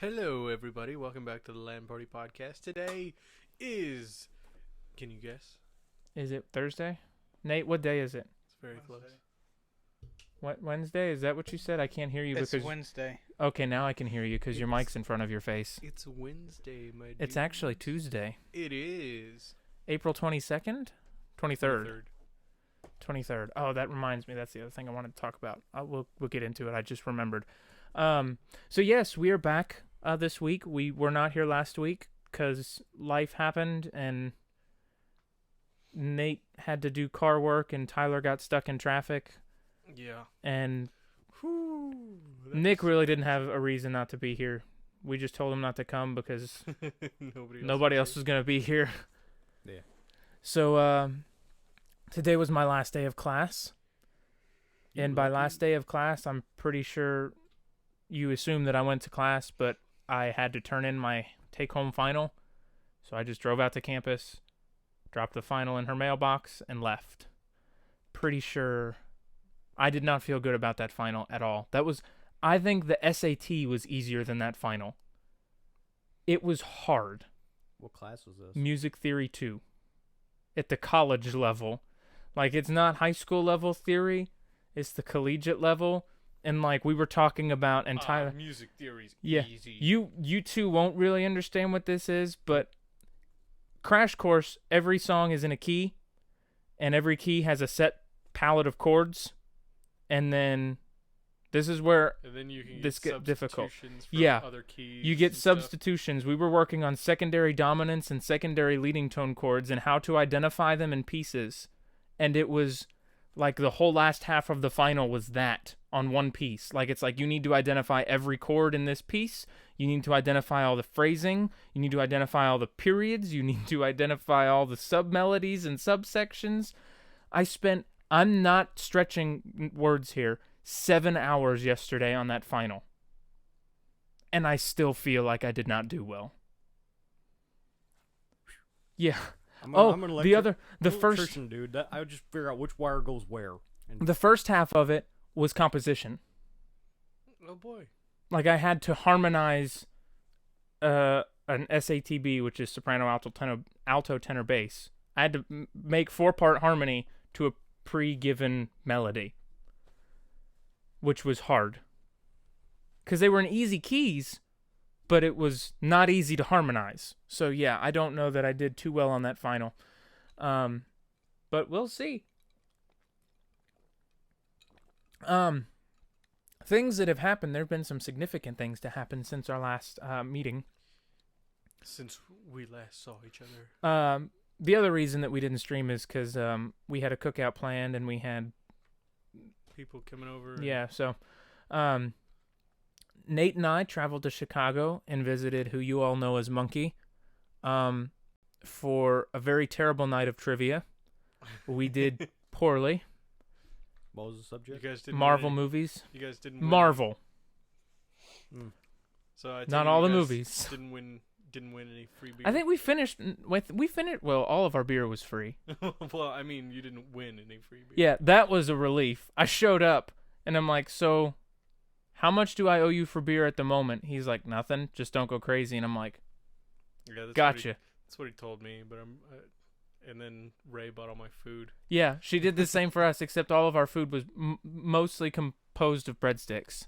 Hello, everybody. Welcome back to the LAN Party Podcast. Today is... Can you guess? Is it Thursday? Nate, what day is it? It's very close. What, Wednesday? Is that what you said? I can't hear you It's because... Wednesday. Okay, now I can hear you because your mic's in front of your face. It's Wednesday, my dude. It's actually Tuesday. It is. April 22nd? 23rd. 23rd. Oh, that reminds me. That's the other thing I wanted to talk about. We'll get into it. I just remembered. So yes, we are back this week. We were not here last week because life happened and Nate had to do car work and Tyler got stuck in traffic. Yeah. And Whew, Nick really didn't have a reason not to be here. We just told him not to come because nobody else was going to be here. Yeah. So today was my last day of class. And by last day of class, I'm pretty sure you assume that I went to class, but I had to turn in my take-home final. So I just drove out to campus, dropped the final in her mailbox, and left. Pretty sure I did not feel good about that final at all. I think the SAT was easier than that final. It was hard. What class was this? Music theory 2. At the college level. Like, it's not high school level theory. It's the collegiate level. And, like, we were talking about, and Tyler... music theory's yeah, easy. You two won't really understand what this is, but Crash Course, every song is in a key, and every key has a set palette of chords, and then this is where And then you can this get get difficult. substitutions from Yeah, other keys. you get and stuff. substitutions. We were working on secondary dominance and secondary leading tone chords and how to identify them in pieces, and it was like the whole last half of the final was that on one piece. Like, it's like you need to identify every chord in this piece. You need to identify all the phrasing. You need to identify all the periods. You need to identify all the sub-melodies and subsections. I'm not stretching words here, 7 hours yesterday on that final. And I still feel like I did not do well. Yeah. The first dude. I would just figure out which wire goes where. The first half of it was composition. Oh, boy. Like, I had to harmonize an SATB, which is soprano, alto, tenor, bass. I had to make 4-part harmony to a pre-given melody, which was hard. Because they were in easy keys, but it was not easy to harmonize. So, yeah, I don't know that I did too well on that final. But we'll see. Things that have happened, there have been some significant things to happen since our last meeting. Since we last saw each other. The other reason that we didn't stream is because we had a cookout planned and we had People coming over. Yeah, so Nate and I traveled to Chicago and visited who you all know as Monkey for a very terrible night of trivia. We did poorly. What was the subject? You guys didn't Marvel win any- movies. You guys didn't win. Marvel. So I take Not it all you the guys movies. Didn't win any free beer. I think we finished well, all of our beer was free. Well, I mean, you didn't win any free beer. Yeah, that was a relief. I showed up and I'm like, "So how much do I owe you for beer at the moment?" He's like, "Nothing. Just don't go crazy." And I'm like, Yeah, that's "Gotcha." That's what he told me, but and then Ray bought all my food. Yeah, she did the same for us, except all of our food was mostly composed of breadsticks.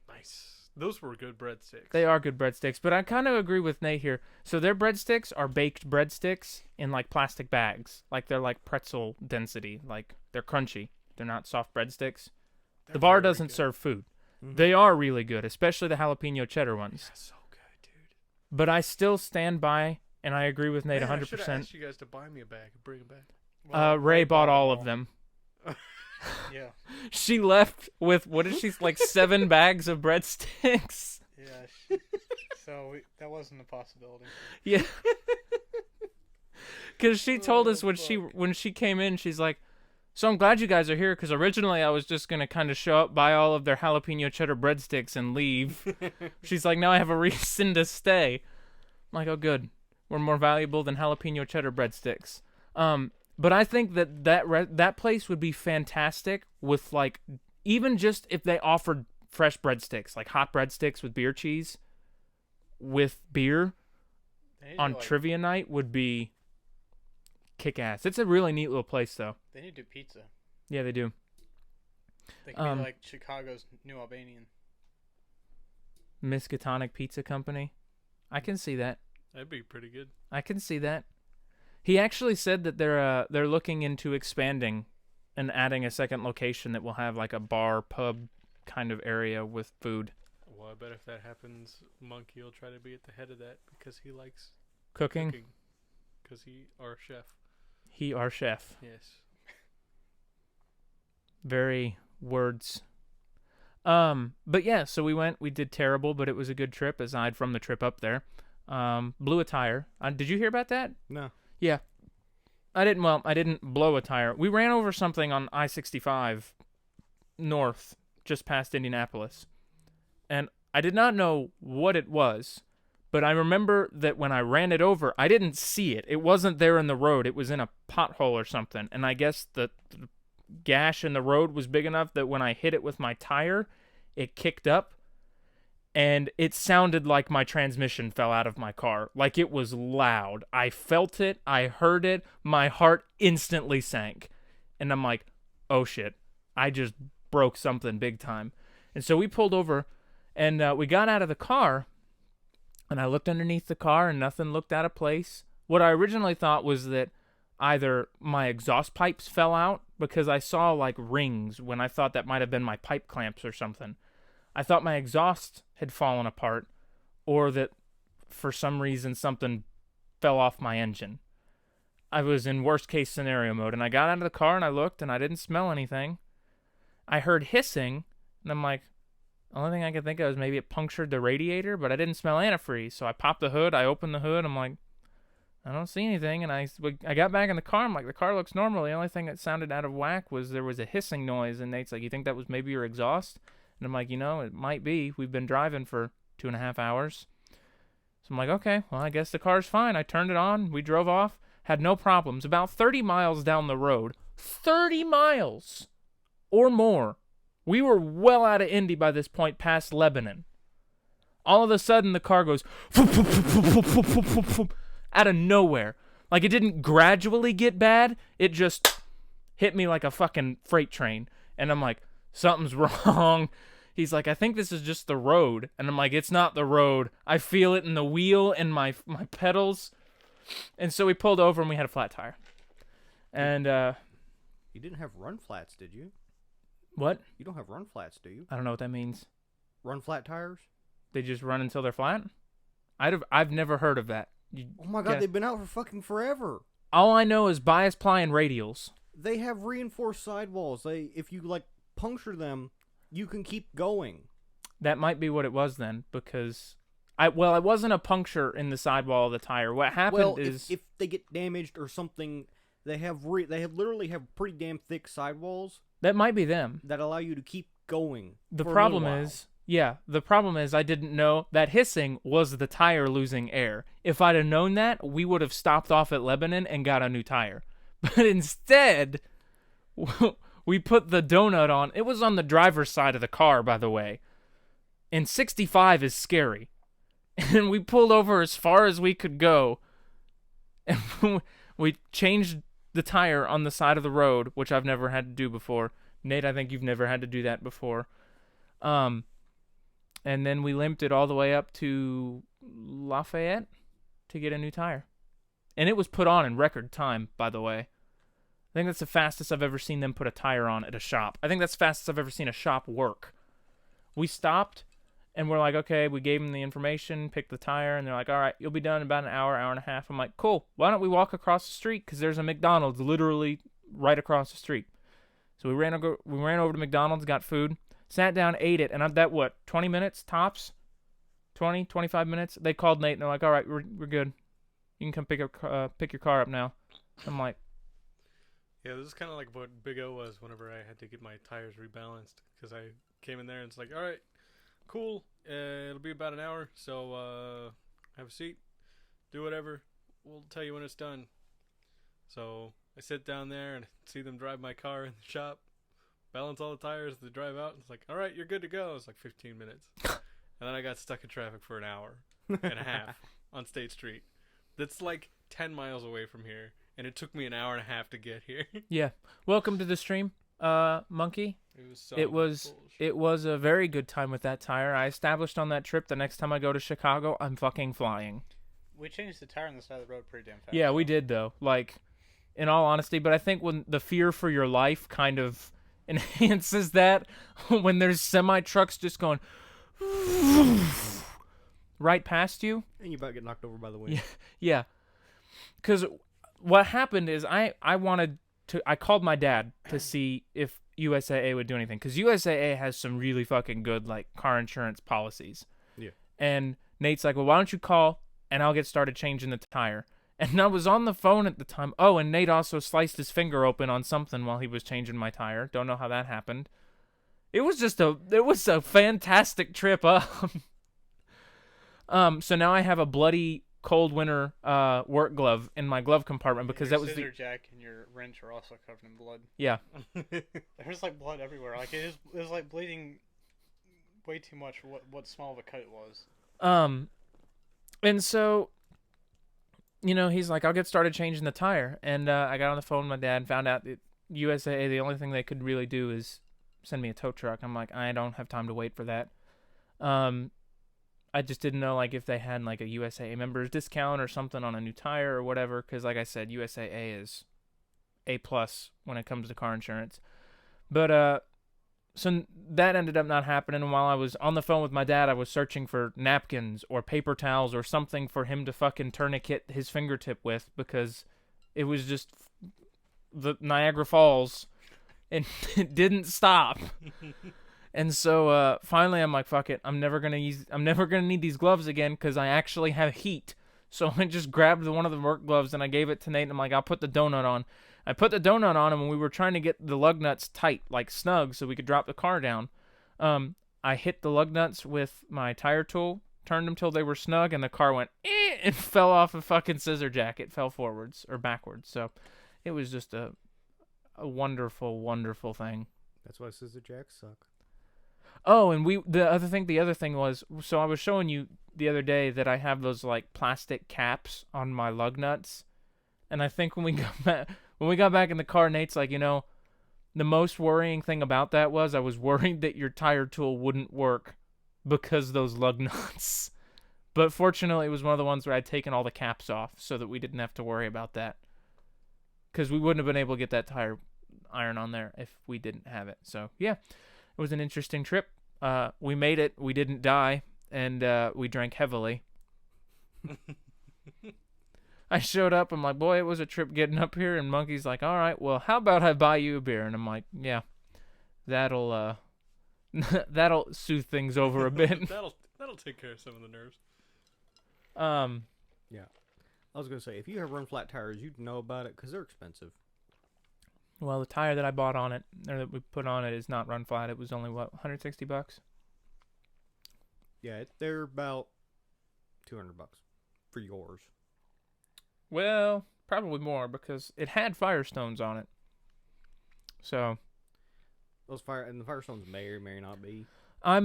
Nice. Those were good breadsticks. They are good breadsticks, but I kind of agree with Nate here. So their breadsticks are baked breadsticks in like plastic bags, like they're like pretzel density, like they're crunchy. They're not soft breadsticks. The bar doesn't serve food. Mm-hmm. They are really good, especially the jalapeno cheddar ones. Yeah, so good, dude. But I still stand by, and I agree with Nate Man, 100%. I should have asked you guys to buy me a bag and bring it back. Ray bought all of them. Yeah. She left with, what is she, like 7 bags of breadsticks? Yeah, that wasn't a possibility. Yeah. Because she told us Oh, when she came in, she's like, "So I'm glad you guys are here, because originally I was just going to kind of show up, buy all of their jalapeno cheddar breadsticks, and leave." She's like, "Now I have a reason to stay." I'm like, "Oh, good. We're more valuable than jalapeno cheddar breadsticks." But I think that place would be fantastic with, like, even just if they offered fresh breadsticks, like hot breadsticks with beer cheese. with beer They need on to, trivia night would be kick-ass. It's a really neat little place, though. They need to do pizza. Yeah, they do. They can be like Chicago's New Albanian. Miskatonic Pizza Company. I can see that. That'd be pretty good. I can see that. He actually said that they're looking into expanding and adding a second location that will have like a bar, pub kind of area with food. Well, I bet if that happens, Monkey will try to be at the head of that because he likes Cooking. Because he our chef. He our chef. Yes. Very words. But yeah, so we did terrible, but it was a good trip aside from the trip up there. Blew a tire. Did you hear about that? No. Yeah. I didn't blow a tire. We ran over something on I-65 north, just past Indianapolis. And I did not know what it was, but I remember that when I ran it over, I didn't see it. It wasn't there in the road. It was in a pothole or something. And I guess the gash in the road was big enough that when I hit it with my tire, it kicked up. And it sounded like my transmission fell out of my car. Like it was loud. I felt it. I heard it. My heart instantly sank. And I'm like, oh shit. I just broke something big time. And so we pulled over and we got out of the car. And I looked underneath the car and nothing looked out of place. What I originally thought was that either my exhaust pipes fell out because I saw like rings when I thought that might have been my pipe clamps or something. I thought my exhaust had fallen apart or that for some reason something fell off my engine. I was in worst case scenario mode and I got out of the car and I looked and I didn't smell anything. I heard hissing and I'm like, the only thing I could think of is maybe it punctured the radiator, but I didn't smell antifreeze. So I popped the hood, I opened the hood, I'm like, I don't see anything. And I got back in the car, I'm like, the car looks normal. The only thing that sounded out of whack was there was a hissing noise. And Nate's like, you think that was maybe your exhaust? And I'm like, it might be. We've been driving for 2.5 hours. So I'm like, okay, well, I guess the car's fine. I turned it on. We drove off. Had no problems. About 30 miles down the road, 30 miles or more. We were well out of Indy by this point, past Lebanon. All of a sudden, the car goes out of nowhere. Like it didn't gradually get bad. It just hit me like a fucking freight train. And I'm like, something's wrong. He's like, I think this is just the road. And I'm like, it's not the road. I feel it in the wheel and my pedals. And so we pulled over and we had a flat tire. And You didn't have run flats, did you? what? You don't have run flats, do you? I don't know what that means. Run flat tires? They just run until they're flat? I've never heard of that. Oh my god, they've been out for fucking forever. All I know is bias ply and radials. They have reinforced sidewalls. If you like puncture them, you can keep going. That might be what it was then, because it wasn't a puncture in the sidewall of the tire. What happened is if they get damaged or something, they literally have pretty damn thick sidewalls that might be them. that allow you to keep going. The for a problem little while. is I didn't know that hissing was the tire losing air. If I'd have known that, we would have stopped off at Lebanon and got a new tire. But instead, we put the donut on. It was on the driver's side of the car, by the way. And 65 is scary. And we pulled over as far as we could go. And we changed the tire on the side of the road, which I've never had to do before. Nate, I think you've never had to do that before. And then we limped it all the way up to Lafayette to get a new tire. And it was put on in record time, by the way. I think that's the fastest I've ever seen them put a tire on at a shop. I think that's the fastest I've ever seen a shop work. We stopped, and we're like, okay, we gave them the information, picked the tire, and they're like, all right, you'll be done in about an hour, hour and a half. I'm like, cool. Why don't we walk across the street? Because there's a McDonald's literally right across the street. So we ran over to McDonald's, got food, sat down, ate it, and I'm 20 minutes tops? 20, 25 minutes? They called Nate, and they're like, all right, we're good. You can come pick your car up now. I'm like, Yeah, this is kind of like what Big O was whenever I had to get my tires rebalanced. Because I came in there and it's like, all right, cool. It'll be about an hour. So have a seat. Do whatever. We'll tell you when it's done. So I sit down there and see them drive my car in the shop. Balance all the tires. They drive out. It's like, all right, you're good to go. It's like 15 minutes. And then I got stuck in traffic for an hour. and a half on State Street. That's like 10 miles away from here, and it took me an hour and a half to get here. Yeah. Welcome to the stream, Monkey. It was so It was bullshit. it was a very good time with that tire. I established on that trip the next time I go to Chicago, I'm fucking flying. We changed the tire on the side of the road pretty damn fast. Yeah, we did though. Like, in all honesty, but I think when the fear for your life kind of enhances that, when there's semi trucks just going right past you. And you about to get knocked over by the wind. Yeah. Because what happened is I called my dad to see if USAA would do anything. Because USAA has some really fucking good, like, car insurance policies. Yeah. And Nate's like, well, why don't you call and I'll get started changing the tire. And I was on the phone at the time. Oh, and Nate also sliced his finger open on something while he was changing my tire. Don't know how that happened. It was a fantastic trip up. So now I have a bloody cold winter work glove in my glove compartment because your that was scissor jack and your wrench are also covered in blood. Yeah. There's like blood everywhere. Like it was like bleeding way too much for what small of a cut it was. And so, you know, he's like, I'll get started changing the tire. And I got on the phone with my dad and found out that USAA, the only thing they could really do is send me a tow truck. I'm like, I don't have time to wait for that. I just didn't know, like, if they had, like, a USAA members discount or something on a new tire or whatever. Because, like I said, USAA is A+ when it comes to car insurance. But, so that ended up not happening. And while I was on the phone with my dad, I was searching for napkins or paper towels or something for him to fucking tourniquet his fingertip with, because it was just the Niagara Falls and it didn't stop. And so finally I'm like, fuck it. I'm never going to need these gloves again because I actually have heat. So I just grabbed one of the work gloves and I gave it to Nate and I'm like, I'll put the donut on. I put the donut on, and when we were trying to get the lug nuts tight, like snug, so we could drop the car down, I hit the lug nuts with my tire tool, turned them till they were snug, and the car went, and fell off a fucking scissor jack. It fell forwards, or backwards. So it was just a wonderful, wonderful thing. That's why scissor jacks suck. Oh, and the other thing was, so I was showing you the other day that I have those, like, plastic caps on my lug nuts, and I think when we got back in the car, Nate's like, you know, the most worrying thing about that was I was worried that your tire tool wouldn't work because those lug nuts. But fortunately, it was one of the ones where I'd taken all the caps off so that we didn't have to worry about that. Because we wouldn't have been able to get that tire iron on there if we didn't have it. So, yeah, it was an interesting trip. We made it. We didn't die. And we drank heavily. I showed up, I'm like, boy, it was a trip getting up here, and Monkey's like, all right, well, how about I buy you a beer? And I'm like, yeah, that'll soothe things over a bit. that'll take care of some of the nerves. Yeah. I was going to say, if you have run flat tires, you'd know about it, because they're expensive. Well, the tire that I bought on it, or that we put on it, is not run flat. It was only, what, $160? Yeah, they're about $200 for yours. Well, probably more, because it had Firestones on it. So The Firestones may or may not be. I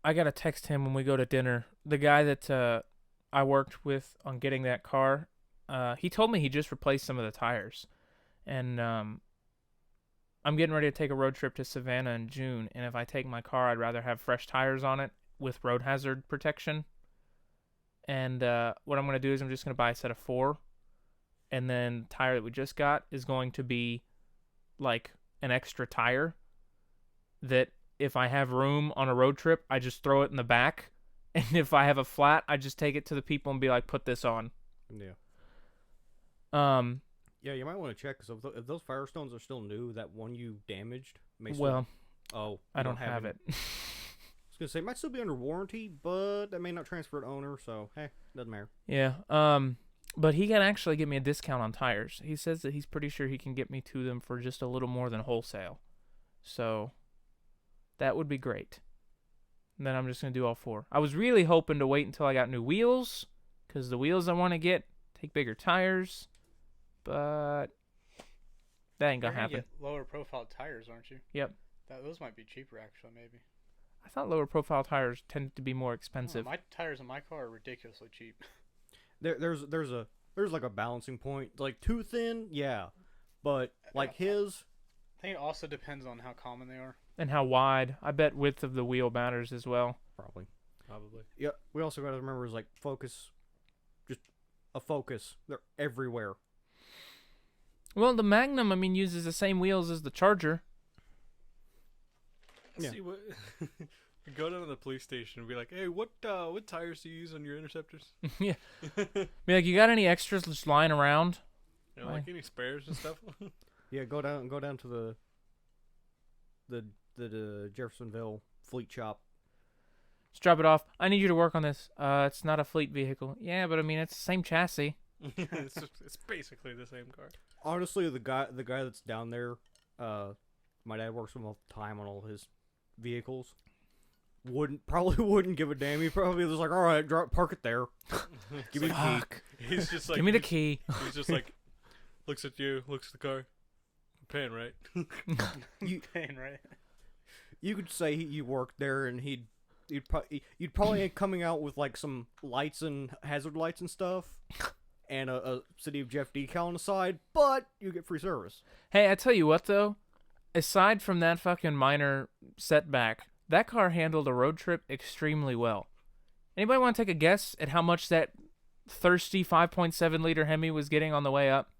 gotta text him when we go to dinner. The guy that I worked with on getting that car, he told me he just replaced some of the tires. And I'm getting ready to take a road trip to Savannah in June, and if I take my car, I'd rather have fresh tires on it with road hazard protection. And what I'm going to do is I'm just going to buy a set of 4. And then the tire that we just got is going to be like an extra tire that if I have room on a road trip, I just throw it in the back. And if I have a flat, I just take it to the people and be like, put this on. Yeah. Yeah, you might want to check, because if those Firestones are still new, that one you damaged may still... Well, oh, I don't have it. I was going to say, it might still be under warranty, but that may not transfer to owner, so, hey, doesn't matter. Yeah, but he can actually get me a discount on tires. He says that he's pretty sure he can get me to them for just a little more than wholesale. So, that would be great. And then I'm just going to do all 4. I was really hoping to wait until I got new wheels, because the wheels I want to get take bigger tires, but that ain't going to happen. Get lower profile tires, aren't you? Yep. Those might be cheaper, actually, maybe. I thought lower profile tires tended to be more Oh, expensive. my tires in my car are ridiculously cheap. There's like a balancing point. Like too thin, yeah, but like his, I think it also depends on how common they are. And how wide. I bet width of the wheel matters as well. probably. Probably. Yeah, we also got to remember is like focus, just a focus. They're everywhere. Well, the Magnum, I mean, uses the same wheels as the Charger. Yeah. See what? Go down to the police station and be like, "Hey, what tires do you use on your interceptors? Yeah. Be like, you got any extras just lying around? You know, like any spares and stuff?" Yeah, go down to the Jeffersonville fleet shop. Just drop it off. I need you to work on this. It's not a fleet vehicle. Yeah, but I mean, it's the same chassis. It's basically the same car. Honestly, the guy that's down there, my dad works with him all the time on all his vehicles. Probably wouldn't give a damn. He probably was like, all right, park it there. Give me the key. Fuck. He's just like, Give me the key. He's just like, looks at you, looks at the car. I'm paying, right? You Pain, right? you could say you worked there, and you'd probably coming out with like some lights and hazard lights and stuff, and a City of Jeff decal on the side, but you get free service. Hey, I tell you what, though. Aside from that fucking minor setback, that car handled a road trip extremely well. Anybody want to take a guess at how much that thirsty 5.7 liter Hemi was getting on the way up?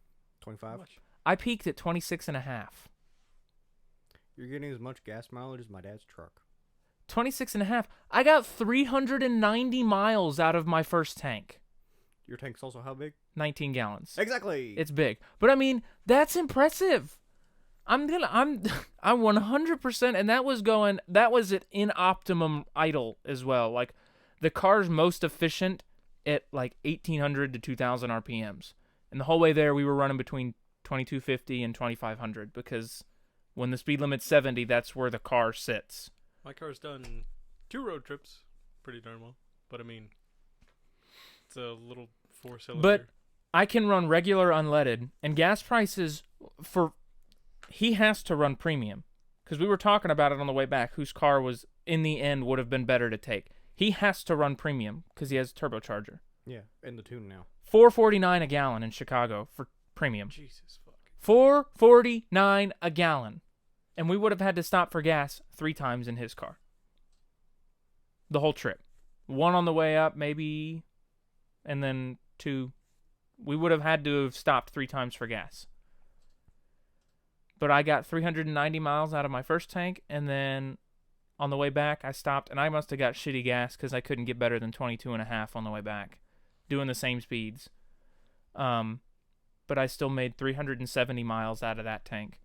25. I peaked at 26.5. You're getting as much gas mileage as my dad's truck. 26.5. I got 390 miles out of my first tank. Your tank's also how big? 19 gallons. Exactly. It's big. But I mean, that's impressive. I'm 100%, and that was at in optimum idle as well. Like, the car's most efficient at like 1800 to 2000 RPMs. And the whole way there, we were running between 2250 and 2500 because when the speed limit's 70, that's where the car sits. My car's done 2 road trips, pretty darn well. But I mean, it's a little 4-cylinder. But I can run regular unleaded, and gas prices he has to run premium because we were talking about it on the way back. Whose car was in the end would have been better to take? He has to run premium because he has a turbocharger. Yeah, in the tune now. $4.49 a gallon in Chicago for premium. Jesus fuck. $4.49 a gallon, and we would have had to stop for gas 3 times in his car. The whole trip, 1 on the way up maybe, and then 2. We would have had to have stopped 3 times for gas. But I got 390 miles out of my first tank, and then on the way back, I stopped, and I must have got shitty gas because I couldn't get better than 22.5 on the way back, doing the same speeds. But I still made 370 miles out of that tank.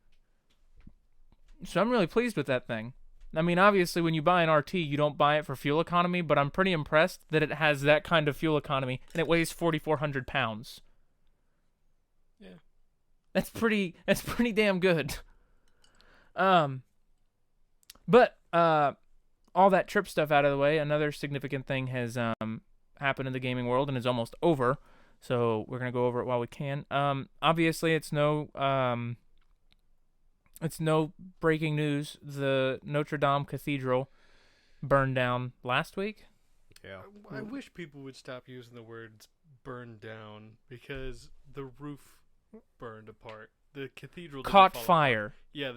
So I'm really pleased with that thing. I mean, obviously, when you buy an RT, you don't buy it for fuel economy, but I'm pretty impressed that it has that kind of fuel economy, and it weighs 4,400 pounds. Yeah. That's pretty damn good. But all that trip stuff out of the way, another significant thing has happened in the gaming world and is almost over. So we're gonna go over it while we can. Obviously, it's no breaking news. The Notre Dame Cathedral burned down last week. Yeah. I wish people would stop using the words "burned down" because the roof burned apart. The cathedral didn't Caught fall fire. apart. Yeah,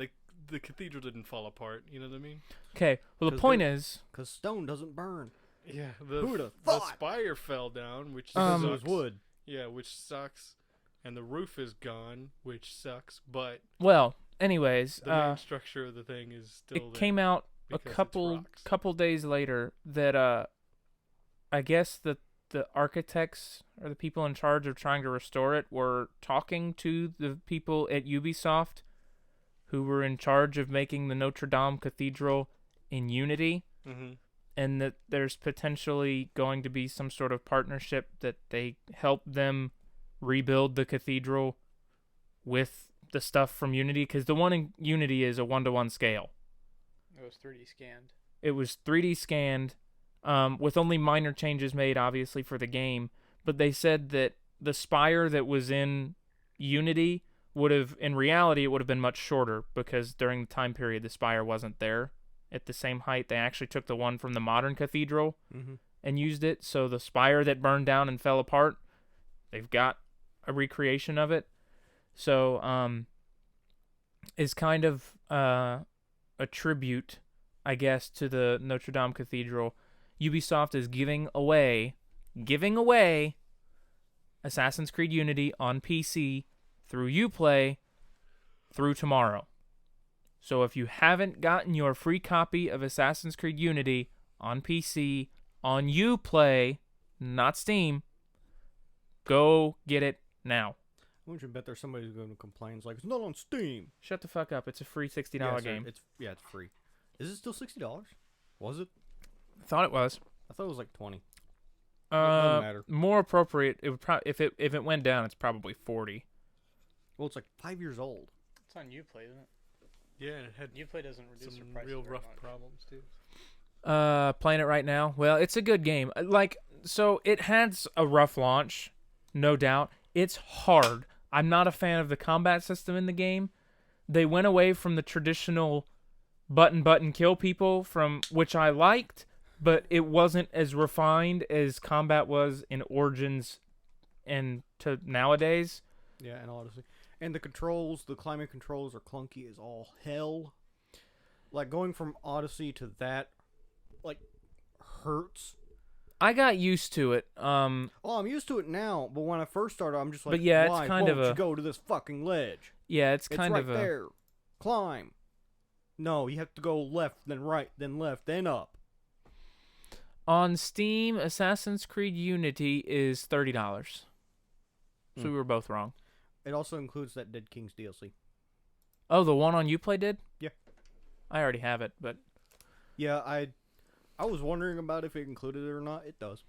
the cathedral didn't fall apart. You know what I mean? Okay. Well, the 'Cause point they- is, Because stone doesn't burn. Yeah. Who'd have The thought? spire fell down, which Because it sucks. was wood. Yeah, which sucks. And the roof is gone, which sucks. But well, anyways, the main structure of the thing is still it there came out a because it's rocks. couple days later that I guess the architects or the people in charge of trying to restore it were talking to the people at Ubisoft who were in charge of making the Notre Dame Cathedral in Unity, Mm-hmm. and that there's potentially going to be some sort of partnership that they help them rebuild the cathedral with the stuff from Unity, because the one in Unity is a 1-to-1 scale. It was 3D scanned. It was 3D scanned, with only minor changes made, obviously, for the game. But they said that the spire that was in Unity would have, in reality, it would have been much shorter because during the time period the spire wasn't there at the same height. They actually took the one from the modern cathedral Mm-hmm. and used it. So the spire that burned down and fell apart, they've got a recreation of it. So is kind of a tribute, I guess, to the Notre Dame Cathedral. Ubisoft is giving away Assassin's Creed Unity on PC through Uplay through tomorrow. So if you haven't gotten your free copy of Assassin's Creed Unity on PC on Uplay, not Steam, go get it now. I want you to bet there's somebody who's going to complain. It's like, it's not on Steam. Shut the fuck up. It's a free $60 Yeah, game. It's free. Is it still $60? Was it? I thought it was. I thought it was like 20. Doesn't matter. More appropriate. It would if it went down, it's probably 40. Well, it's like 5 years old. It's on Uplay, isn't it? Yeah, and it had Uplay doesn't reduce some their prices real very rough much. problems too. Playing it right now. Well, it's a good game. So it has a rough launch, no doubt. It's hard. I'm not a fan of the combat system in the game. They went away from the traditional button kill people, from which I liked, but it wasn't as refined as combat was in Origins and to nowadays. Yeah, and Odyssey. And the controls, the climbing controls are clunky as all hell. Like, going from Odyssey to that, like, hurts. I got used to it. Oh, I'm used to it now, but when I first started, I'm just like, But yeah, it's why kind won't of you a- go to this fucking ledge? Yeah, it's It's kind right of a there. Climb. No, you have to go left, then right, then left, then up. On Steam, Assassin's Creed Unity is $30. So we were both wrong. It also includes that Dead Kings DLC. Oh, the one on Uplay did? Yeah. I already have it, but Yeah, I was wondering about if it included it or not. It does.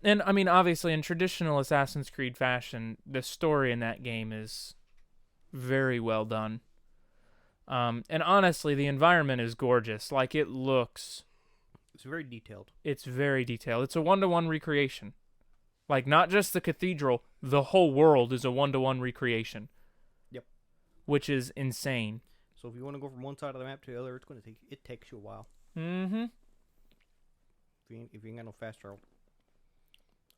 and I mean obviously in traditional Assassin's Creed fashion, the story in that game is very well done. And honestly, the environment is gorgeous. Like it looks, It's very detailed. it's very detailed. It's a 1-to-1 recreation. Like not just the cathedral, the whole world is a 1-to-1 recreation. Yep. Which is insane. So if you want to go from one side of the map to the other, it takes you a while. Mm-hmm. If you ain't got no fast travel.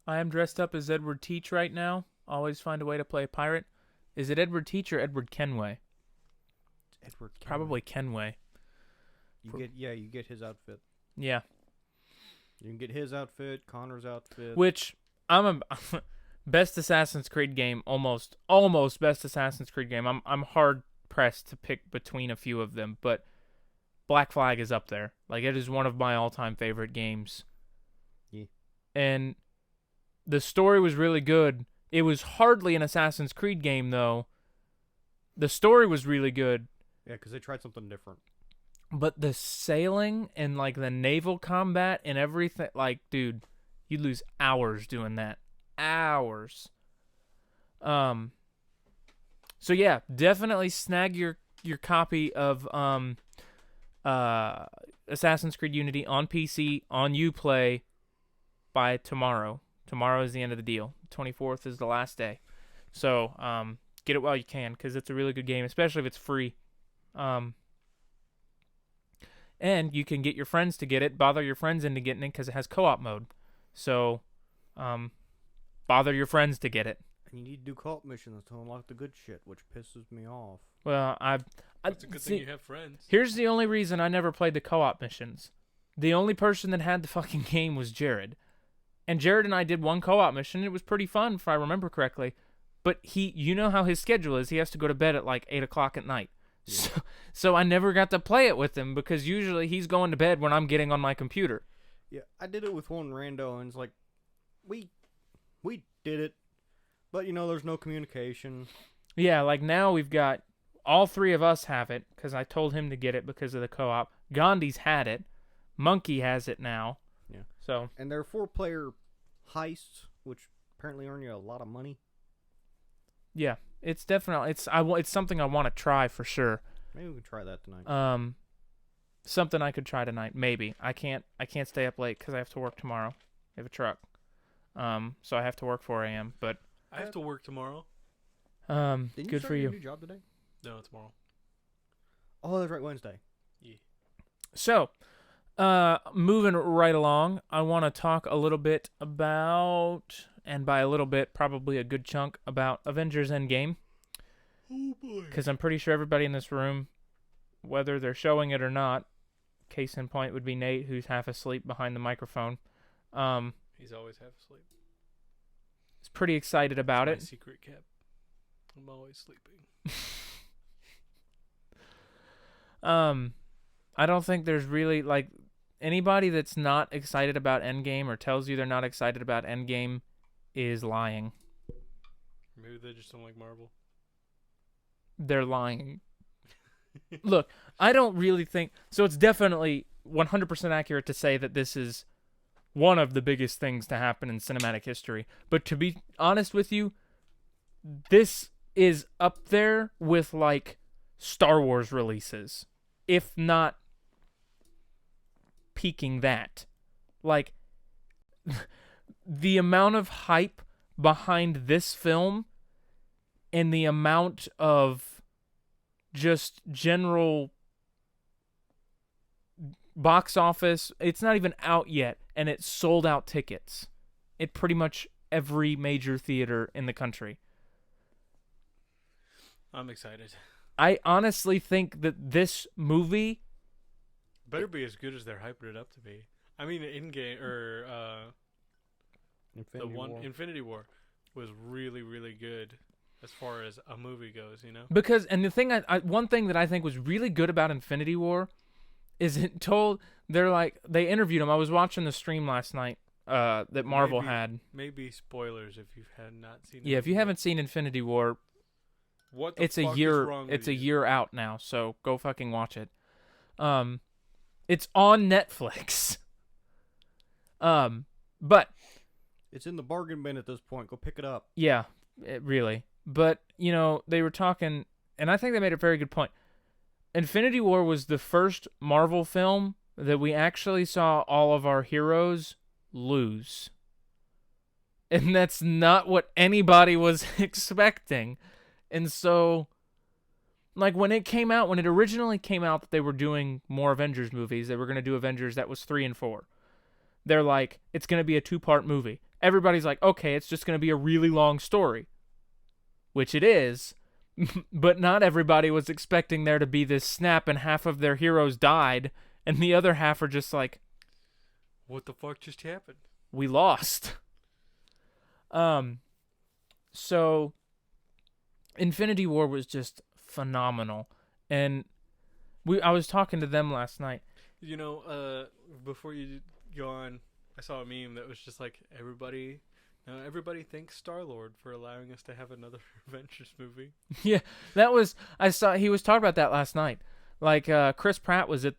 I am dressed up as Edward Teach right now. Always find a way to play a pirate. Is it Edward Teach or Edward Kenway? Edward Kenway. Probably Kenway. You get his outfit. Yeah. You can get his outfit, Connor's outfit. Which I'm a best Assassin's Creed game, almost best Assassin's Creed game. I'm hard pressed to pick between a few of them, but Black Flag is up there. Like it is one of my all-time favorite games. Yeah. And the story was really good. It was hardly an Assassin's Creed game though. The story was really good. Yeah, because they tried something different. But the sailing and like the naval combat and everything, like, dude, you'd lose hours doing that. Hours. So yeah, definitely snag your copy of Assassin's Creed Unity on PC on Uplay by tomorrow. Tomorrow is the end of the deal. 24th is the last day. So get it while you can, because it's a really good game, especially if it's free. And you can get your friends to get it, bother your friends into getting it because it has co-op mode. So, bother your friends to get it. And you need to do co-op missions to unlock the good shit, which pisses me off. Well, It's a good thing you have friends. Here's the only reason I never played the co-op missions. The only person that had the fucking game was Jared. And Jared and I did one co-op mission. It was pretty fun, if I remember correctly. But you know how his schedule is. He has to go to bed at like 8 o'clock at night. Yeah. So I never got to play it with him because usually he's going to bed when I'm getting on my computer. Yeah, I did it with one rando, and it's like, we did it, but there's no communication. Yeah, like now we've got all three of us have it because I told him to get it because of the co-op. Gandhi's had it. Monkey has it now. Yeah. So. And they're 4-player heists, which apparently earn you a lot of money. Yeah, it's definitely it's something I want to try for sure. Maybe we can try that tonight. Something I could try tonight. Maybe I can't stay up late because I have to work tomorrow. I have a truck. So I have to work 4 a.m. But I have to work tomorrow. Didn't you good start for your you. new job today? No, tomorrow. Oh, that's right, Wednesday. Yeah. So, moving right along, I want to talk a little bit about, and by a little bit, probably a good chunk, about Avengers Endgame. Oh boy. Because I'm pretty sure everybody in this room, whether they're showing it or not, case in point would be Nate, who's half asleep behind the microphone. He's always half asleep. Is pretty excited about It's it. my secret cap. I'm always sleeping. I don't think there's really, like, anybody that's not excited about Endgame or tells you they're not excited about Endgame is lying. Maybe they just don't like Marvel. They're lying. Look, I don't really think, so it's definitely 100% accurate to say that this is one of the biggest things to happen in cinematic history. But to be honest with you, this is up there with, like, Star Wars releases, if not peaking that. Like, the amount of hype behind this film and the amount of just general box office, it's not even out yet, and it sold out tickets at pretty much every major theater in the country. I'm excited. I honestly think that this movie, Better be as good as they're hyping it up to be. I mean, Endgame or Infinity War was really, really good as far as a movie goes. You know. because, and the thing, one thing that I think was really good about Infinity War is they interviewed him. I was watching the stream last night that Marvel had. Maybe spoilers if you had not seen. Yeah, if you haven't seen Infinity War, what the it's a fuck year. is wrong It's with a you? year out now, so go fucking watch it. It's on Netflix. But It's in the bargain bin at this point. Go pick it up. yeah, really. But they were talking, and I think they made a very good point. Infinity War was the first Marvel film that we actually saw all of our heroes lose. And that's not what anybody was expecting. And so, like, when it originally came out that they were doing more Avengers movies, they were going to do Avengers that was 3 and 4. They're like, it's going to be a 2-part movie. Everybody's like, okay, it's just going to be a really long story. Which it is. But not everybody was expecting there to be this snap and half of their heroes died, and the other half are just like, What the fuck just happened? we lost. So Infinity War was just phenomenal. And I was talking to them last night. You know, before you go on, I saw a meme that was just like everybody thanks Star-Lord for allowing us to have another Avengers movie. Yeah, he was talking about that last night. Like, Chris Pratt was at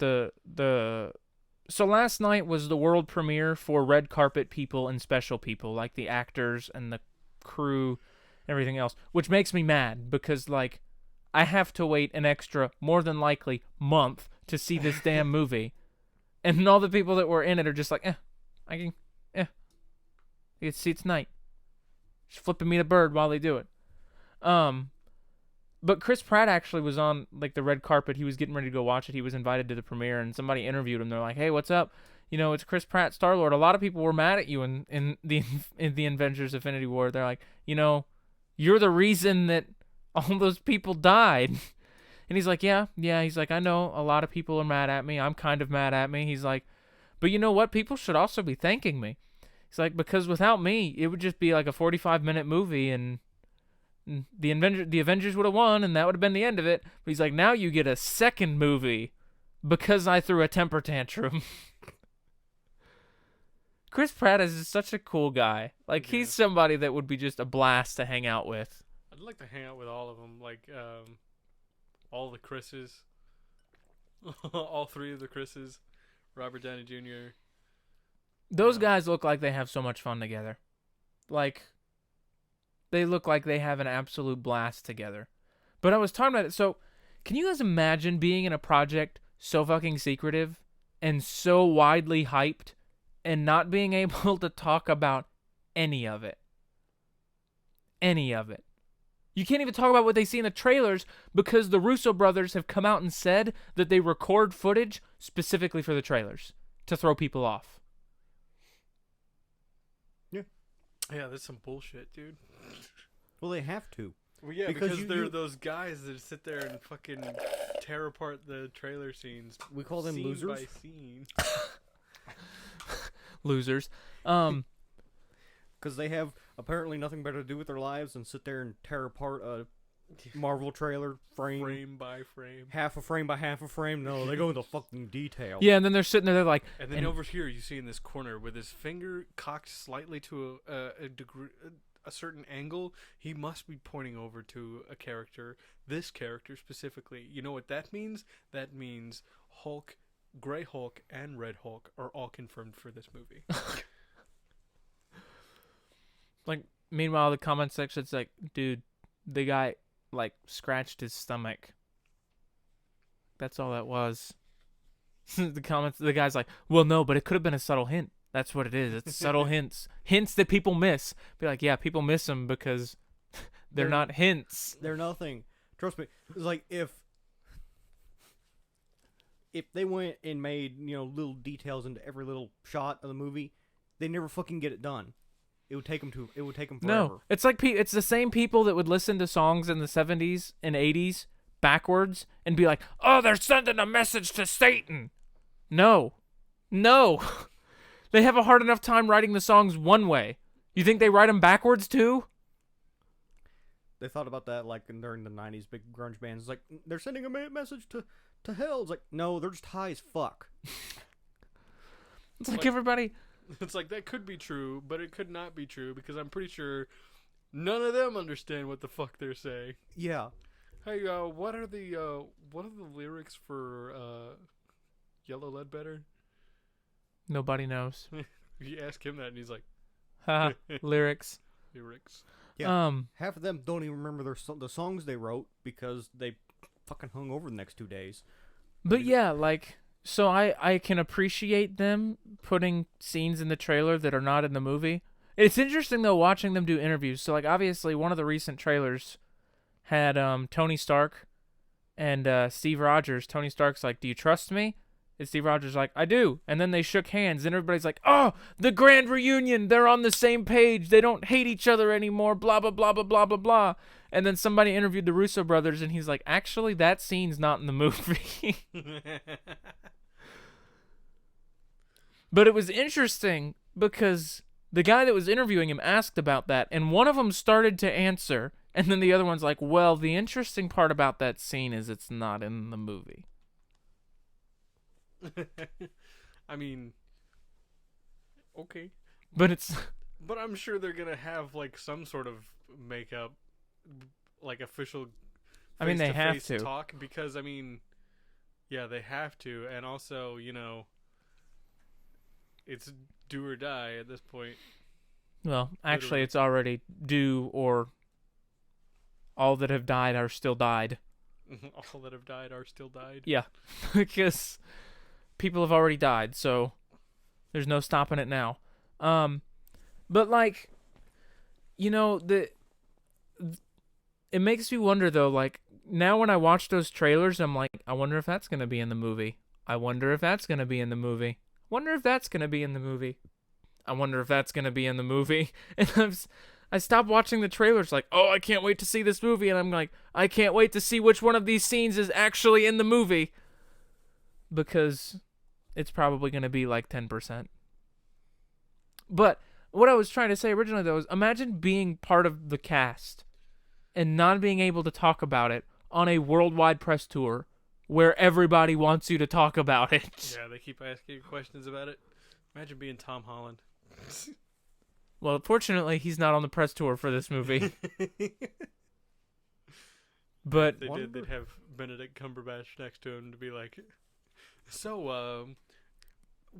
so last night was the world premiere for red carpet people and special people, like the actors and the crew, everything else, which makes me mad because, like, I have to wait an extra, more than likely, month to see this damn movie. And all the people that were in it are just like, I can see it tonight. Just flipping me the bird while they do it. But Chris Pratt actually was on, like, the red carpet. He was getting ready to go watch it. He was invited to the premiere, and somebody interviewed him. They're like, hey, what's up? It's Chris Pratt, Star-Lord. A lot of people were mad at you in the Avengers Infinity War. They're like, you're the reason that all those people died. And he's like, yeah. He's like, I know a lot of people are mad at me. I'm kind of mad at me. He's like, but you know what? People should also be thanking me. He's like, because without me, it would just be like a 45-minute movie, and the Avengers would have won, and that would have been the end of it. But he's like, now you get a second movie because I threw a temper tantrum. Chris Pratt is such a cool guy. Like, he's somebody that would be just a blast to hang out with. I'd like to hang out with all of them, like all the Chris's, all 3 of the Chris's, Robert Downey Jr. Those guys look like they have so much fun together. Like, they look like they have an absolute blast together. But I was talking about it. So, can you guys imagine being in a project so fucking secretive and so widely hyped and not being able to talk about any of it? Any of it. You can't even talk about what they see in the trailers because the Russo brothers have come out and said that they record footage specifically for the trailers to throw people off. Yeah, that's some bullshit, dude. Well, they have to. Well, yeah, Because because they're those guys that sit there and fucking tear apart the trailer scenes. We call them scene losers. by scene. Losers. Because they have apparently nothing better to do with their lives than sit there and tear apart a Marvel trailer Frame by frame. half a frame by half a frame. No, they go into fucking detail. Yeah, and then they're sitting there, they're like, And then over here, you see in this corner with his finger cocked slightly to a degree, a certain angle, he must be pointing over to a character. This character specifically. You know what that means? That means Hulk, Grey Hulk, and Red Hulk are all confirmed for this movie. like, meanwhile, the comment section's like, dude, the guy, like, scratched his stomach. That's all that was. The guy's like, well, no, but it could have been a subtle hint. That's what it is. It's subtle hints. Hints that people miss. Be like, yeah, people miss them because they're not hints. They're nothing. Trust me. It's like if they went and made, little details into every little shot of the movie, they never fucking get it done. It would take them forever. No, it's like it's the same people that would listen to songs in the 70s and 80s backwards and be like, "Oh, they're sending a message to Satan." No. They have a hard enough time writing the songs one way. You think they write them backwards too? They thought about that like during the 90s big grunge bands. It's like they're sending a message to hell. It's like, no, they're just high as fuck. It's like everybody. It's like that could be true, but it could not be true because I'm pretty sure none of them understand what the fuck they're saying. Yeah. Hey, what are the lyrics for Yellow Ledbetter? Nobody knows. You ask him that, and he's like, Haha, lyrics. lyrics. Yeah. Half of them don't even remember the songs they wrote because they fucking hung over the next 2 days. But yeah, like, so I can appreciate them putting scenes in the trailer that are not in the movie. It's interesting, though, watching them do interviews. So, like, obviously, one of the recent trailers had Tony Stark and Steve Rogers. Tony Stark's like, "Do you trust me?" And Steve Rogers like, "I do." And then they shook hands, and everybody's like, "Oh, the grand reunion. They're on the same page. They don't hate each other anymore, blah, blah, blah, blah, blah, blah, blah." And then somebody interviewed the Russo brothers, and he's like, "Actually, that scene's not in the movie." But it was interesting because the guy that was interviewing him asked about that, and one of them started to answer, and then the other one's like, "Well, the interesting part about that scene is it's not in the movie." I mean, okay. But I'm sure they're gonna have like some sort of makeup, like official. I mean, they have face-to-face to talk because yeah, they have to, and also it's do or die at this point. Well, actually, Literally. it's already due, or all that have died are still died. All that have died are still died. Yeah, because people have already died, so there's no stopping it now. But like, it makes me wonder though. Like now, when I watch those trailers, I'm like, I wonder if that's gonna be in the movie. I wonder if that's gonna be in the movie. Wonder if that's gonna be in the movie. I wonder if that's gonna be in the movie. And I stopped watching the trailers like, oh, I can't wait to see this movie. And I'm like, I can't wait to see which one of these scenes is actually in the movie. Because it's probably going to be like 10%. But what I was trying to say originally, though, is imagine being part of the cast and not being able to talk about it on a worldwide press tour where everybody wants you to talk about it. Yeah, they keep asking you questions about it. Imagine being Tom Holland. Well, fortunately, he's not on the press tour for this movie. But They'd have Benedict Cumberbatch next to him to be like, so,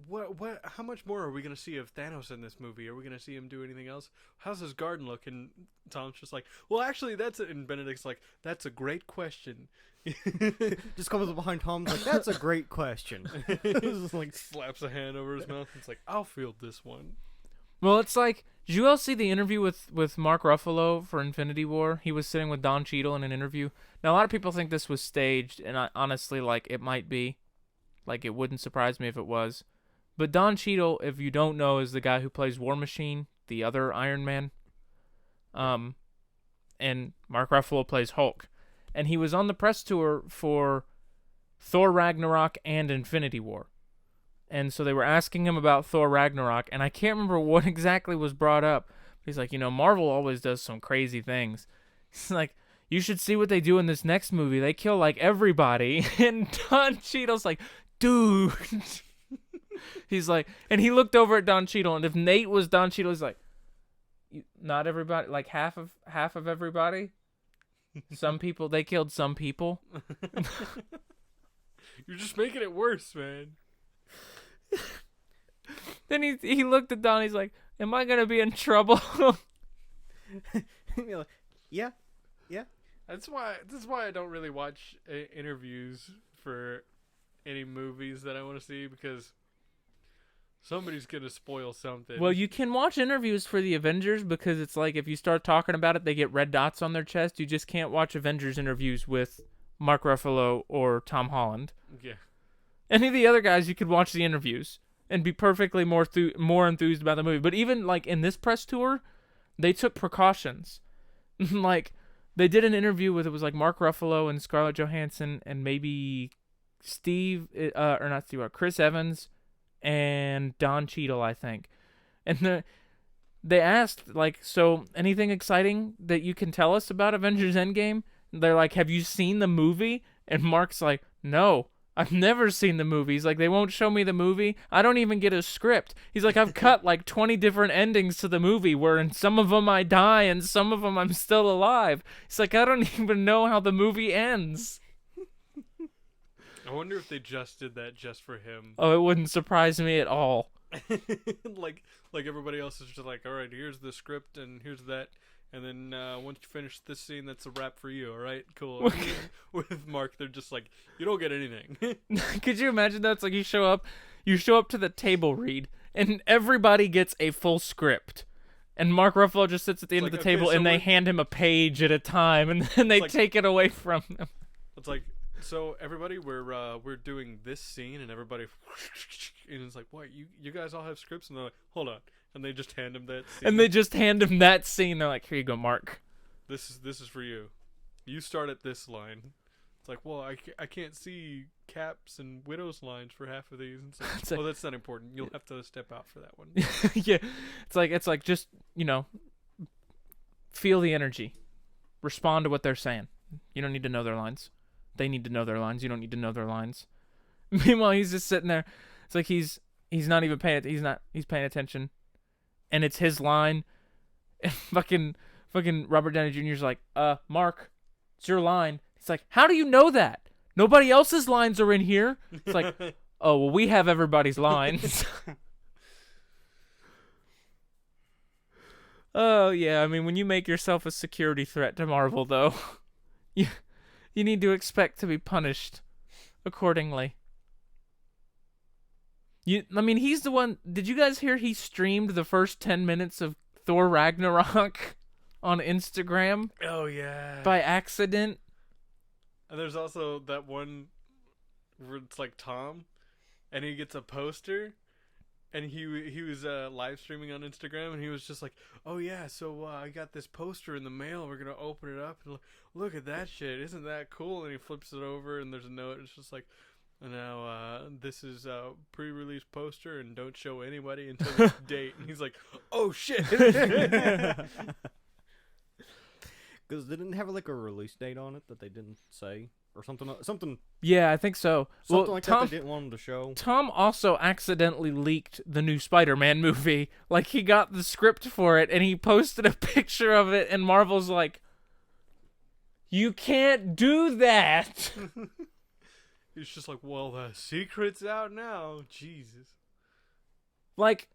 what? How much more are we gonna see of Thanos in this movie? Are we gonna see him do anything else? How's his garden look? And Tom's just like, well, actually, and Benedict's like, that's a great question. Just comes up behind Tom's like, that's a great question. Like slaps a hand over his mouth. It's like, I'll field this one. well, it's like, did you all see the interview with Mark Ruffalo for Infinity War? He was sitting with Don Cheadle in an interview. Now, a lot of people think this was staged, and I honestly, like, it might be. Like, it wouldn't surprise me if it was. But Don Cheadle, if you don't know, is the guy who plays War Machine, the other Iron Man. And Mark Ruffalo plays Hulk. And he was on the press tour for Thor Ragnarok and Infinity War. And so they were asking him about Thor Ragnarok, and I can't remember what exactly was brought up. He's like, Marvel always does some crazy things. He's like, you should see what they do in this next movie. They kill, like, everybody. And Don Cheadle's like, dude. He's like, and he looked over at Don Cheadle, and if Nate was Don Cheadle, he's like, not everybody, like half of everybody? Some people, they killed some people. You're just making it worse, man. Then he looked at Don. He's like, "Am I gonna be in trouble?" Yeah. That's why I don't really watch interviews for any movies that I want to see, because somebody's gonna spoil something. Well, you can watch interviews for the Avengers, because it's like if you start talking about it, they get red dots on their chest. You just can't watch Avengers interviews with Mark Ruffalo or Tom Holland. Yeah. Any of the other guys, you could watch the interviews and be perfectly more enthused about the movie. But even like in this press tour, they took precautions. Like, they did an interview with, it was like Mark Ruffalo and Scarlett Johansson and maybe Chris Evans and Don Cheadle, I think. And they asked, like, so anything exciting that you can tell us about Avengers Endgame? They're like, have you seen the movie? And Mark's like, no, I've never seen the movie. He's like, they won't show me the movie. I don't even get a script. He's like, I've cut like 20 different endings to the movie where in some of them I die and some of them I'm still alive. He's like, I don't even know how the movie ends. I wonder if they just did that just for him. Oh, it wouldn't surprise me at all. like everybody else is just like, all right, here's the script and here's that. And then once you finish this scene, that's a wrap for you, all right? Cool. With Mark, they're just like, you don't get anything. Could you imagine that? It's like you show up to the table read, and everybody gets a full script. And Mark Ruffalo just sits at the end of the table, and they hand him a page at a time, and then they take it away from him. It's like, so everybody, we're doing this scene, and everybody, and it's like, what? You guys all have scripts? And they're like, hold on. And they just hand him that scene. And they just hand him that scene. They're like, here you go, Mark. This is for you. You start at this line. It's like, well, I can't see Cap's and Widow's lines for half of these. And so, oh, that's not important. You'll have to step out for that one. Yeah. It's like just, feel the energy. Respond to what they're saying. You don't need to know their lines. They need to know their lines. You don't need to know their lines. Meanwhile, he's just sitting there. It's like he's not even paying. He's paying attention. And it's his line. And fucking Robert Downey Jr.'s like, Mark, it's your line. It's like, how do you know that? Nobody else's lines are in here. It's like, oh, well, we have everybody's lines. Oh, yeah. I mean, when you make yourself a security threat to Marvel, though, you need to expect to be punished accordingly. He's the one. Did you guys hear he streamed the first 10 minutes of Thor Ragnarok on Instagram? Oh, yeah. By accident. And there's also that one where it's like Tom, and he gets a poster, and he was live streaming on Instagram, and he was just like, oh, yeah, so I got this poster in the mail. We're going to open it up, and look at that shit. Isn't that cool? And he flips it over, and there's a note. It's just like, now, this is a pre-release poster, and don't show anybody until this date. And he's like, oh, shit. Because they didn't have, like, a release date on it that they didn't say? Or something. Yeah, I think so. Something like that they didn't want them to show. Tom also accidentally leaked the new Spider-Man movie. Like, he got the script for it, and he posted a picture of it, and Marvel's like, you can't do that! He's just like, well, the secret's out now. Jesus. Like,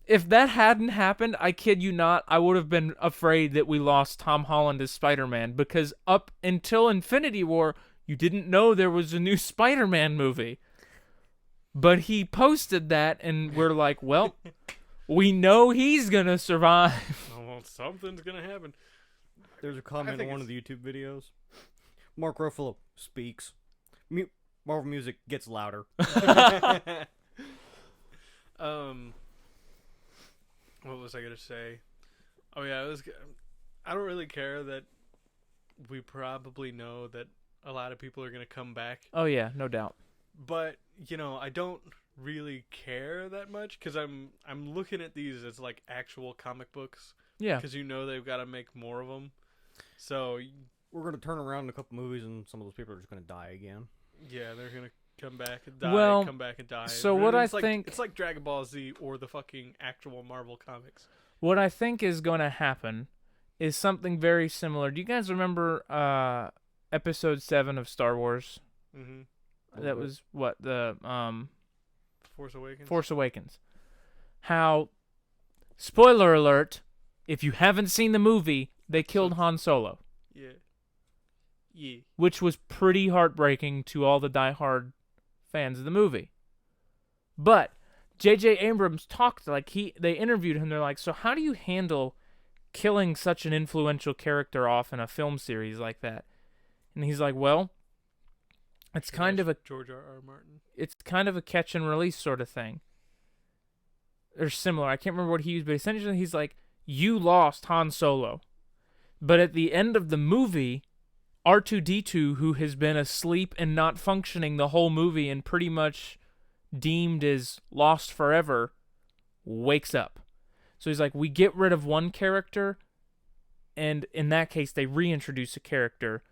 if that hadn't happened, I kid you not, I would have been afraid that we lost Tom Holland as Spider-Man, because up until Infinity War, you didn't know there was a new Spider-Man movie. But he posted that, and we're like, well, we know he's gonna survive. Oh, well, something's gonna happen. There's a comment on one of the YouTube videos. Mark Ruffalo speaks. Marvel music gets louder. What was I gonna say? Oh yeah, I don't really care that we probably know that a lot of people are gonna come back, Oh yeah, no doubt. but I don't really care that much because I'm looking at these as like actual comic books Yeah. because they've got to make more of them. So We're gonna turn around in a couple movies, and some of those people are just gonna die again. yeah, they're gonna come back and die, Well, come back and die. so Really, what I it's like, think- it's like Dragon Ball Z or the fucking actual Marvel comics. What I think is going to happen is something very similar. Do you guys remember episode 7 of Star Wars? Mm-hmm. That was what the Force Awakens. Force Awakens. How, spoiler alert, if you haven't seen the movie, they killed Han Solo, Yeah. Yeah. which was pretty heartbreaking to all the diehard fans of the movie. But J.J. Abrams talked, they interviewed him, they're like, so how do you handle killing such an influential character off in a film series like that? And he's like, well, it's kind of a George R.R. Martin. it's kind of a catch and release sort of thing. They're similar. I can't remember what he used, but essentially he's like, you lost Han Solo. But at the end of the movie, R2-D2, who has been asleep and not functioning the whole movie and pretty much deemed as lost forever, wakes up. So he's like, we get rid of one character, and in that case, they reintroduce a character.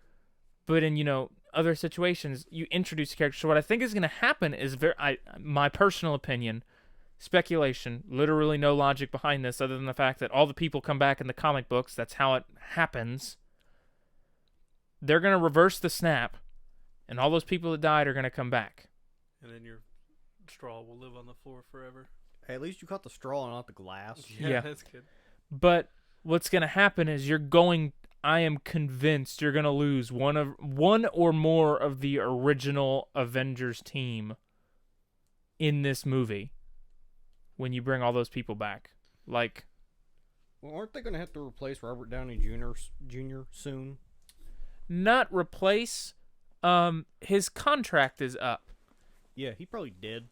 But in, other situations, you introduce a character. So what I think is going to happen is my personal opinion, speculation, literally no logic behind this other than the fact that all the people come back in the comic books. That's how it happens. They're going to reverse the snap, and all those people that died are going to come back. And then your straw will live on the floor forever. Hey, at least you caught the straw and not the glass. Yeah. That's good. But what's going to happen is I am convinced you're going to lose one or more of the original Avengers team in this movie when you bring all those people back. Like, Well, aren't they gonna have to replace Robert Downey Jr. soon? not replace, his contract is up. Yeah, he probably did.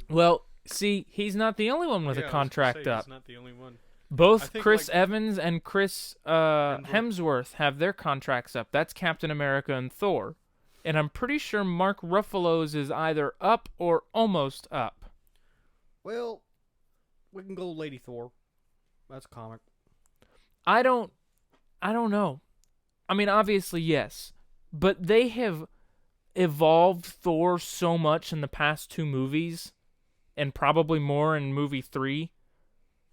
Well, see, he's not the only one with Yeah, a I was gonna contract say, up. He's not the only one. I Both think, Chris like- Evans and Chris Hemsworth have their contracts up. That's Captain America and Thor. And I'm pretty sure Mark Ruffalo's is either up or almost up. Well, we can go Lady Thor. That's a comic. I don't know. I mean, obviously, yes. But they have evolved Thor so much in the past 2 movies, and probably more in movie 3,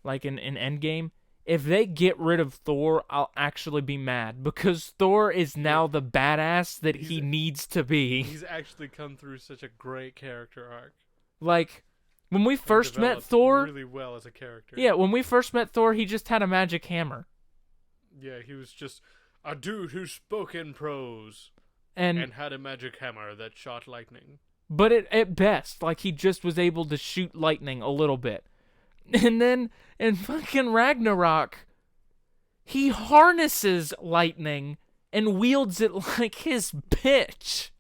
like in Endgame. If they get rid of Thor, I'll actually be mad, because Thor is now the badass that he He's- needs to be. He's actually come through such a great character arc. Like, when we and first met developed Thor, really well as a character. yeah, when we first met Thor, he just had a magic hammer. Yeah, he was just a dude who spoke in prose And and had a magic hammer that shot lightning. but at best, like, he just was able to shoot lightning a little bit. And then in fucking Ragnarok, he harnesses lightning and wields it like his bitch.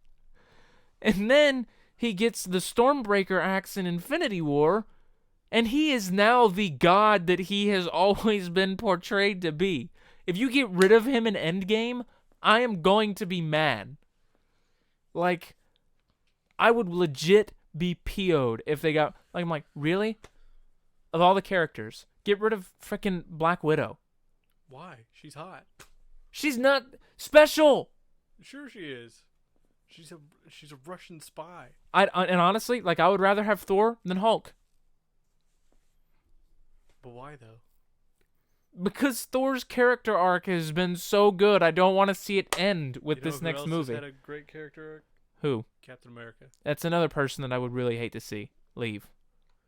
And then he gets the Stormbreaker axe in Infinity War, and he is now the god that he has always been portrayed to be. If you get rid of him in Endgame, I am going to be mad. Like, I would legit be PO'd if they got... Like, I'm like, really? Of all the characters, get rid of frickin' Black Widow. Why? She's hot. She's not special! Sure she is. She's a Russian spy. And honestly, like, I would rather have Thor than Hulk. But why though? Because Thor's character arc has been so good, I don't want to see it end with You know this who next else movie. Has had a great character arc? Who? Captain America. That's another person that I would really hate to see leave.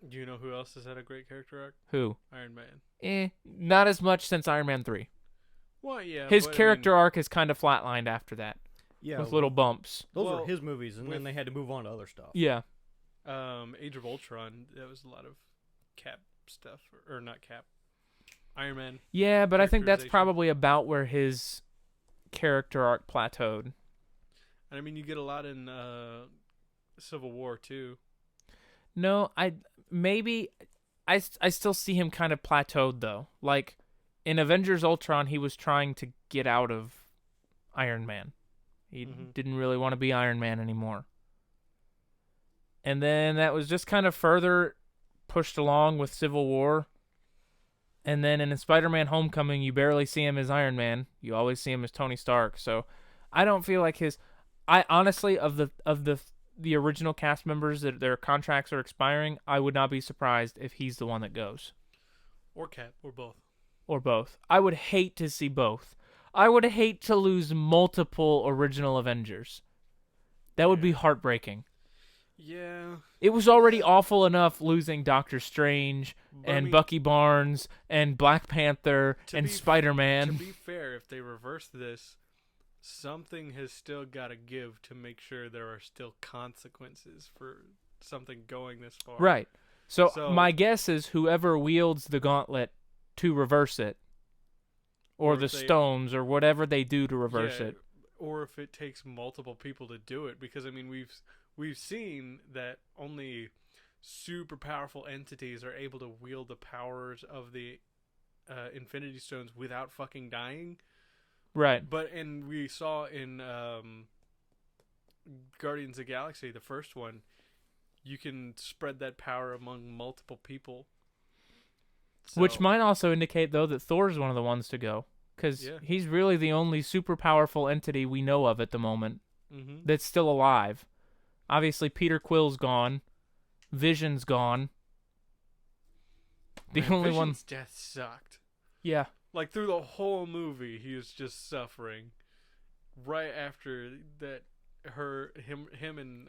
Do you know who else has had a great character arc? Who? Iron Man. Not as much since Iron Man 3. Well, yeah. His but, character I mean, arc has kind of flatlined after that, Yeah, with little bumps. those well, are his movies, and then with- they had to move on to other stuff. Yeah. Age of Ultron. That was a lot of Cap stuff, or not Cap. Iron Man. Yeah, but I think that's Characterization. probably about where his character arc plateaued. And I mean, you get a lot in Civil War too. No, I still see him kind of plateaued though. Like in Avengers Ultron, he was trying to get out of Iron Man. He didn't really want to be Iron Man anymore. And then that was just kind of further pushed along with Civil War. And then in Spider-Man Homecoming, you barely see him as Iron Man. You always see him as Tony Stark. So I don't feel like I honestly, of the original cast members that their contracts are expiring, I would not be surprised if he's the one that goes. Or Cap, or both. Or both. I would hate to see both. I would hate to lose multiple original Avengers. That would be heartbreaking. Yeah. It was already awful enough losing Doctor Strange and Bucky Barnes and Black Panther and Spider-Man. To be fair, if they reverse this, something has still got to give to make sure there are still consequences for something going this far. Right. So my guess is whoever wields the gauntlet to reverse it, or the stones, or whatever they do to reverse it. Or if it takes multiple people to do it, because I mean we've seen that only super powerful entities are able to wield the powers of the Infinity Stones without fucking dying. Right. And we saw in Guardians of the Galaxy, the first one, you can spread that power among multiple people. So, which might also indicate, though, that Thor's one of the ones to go. Because he's really the only super powerful entity we know of at the moment that's still alive. Obviously, Peter Quill's gone. Vision's gone. The only one. Vision's death sucked. Yeah. Like, through the whole movie, he was just suffering. Right after that, him and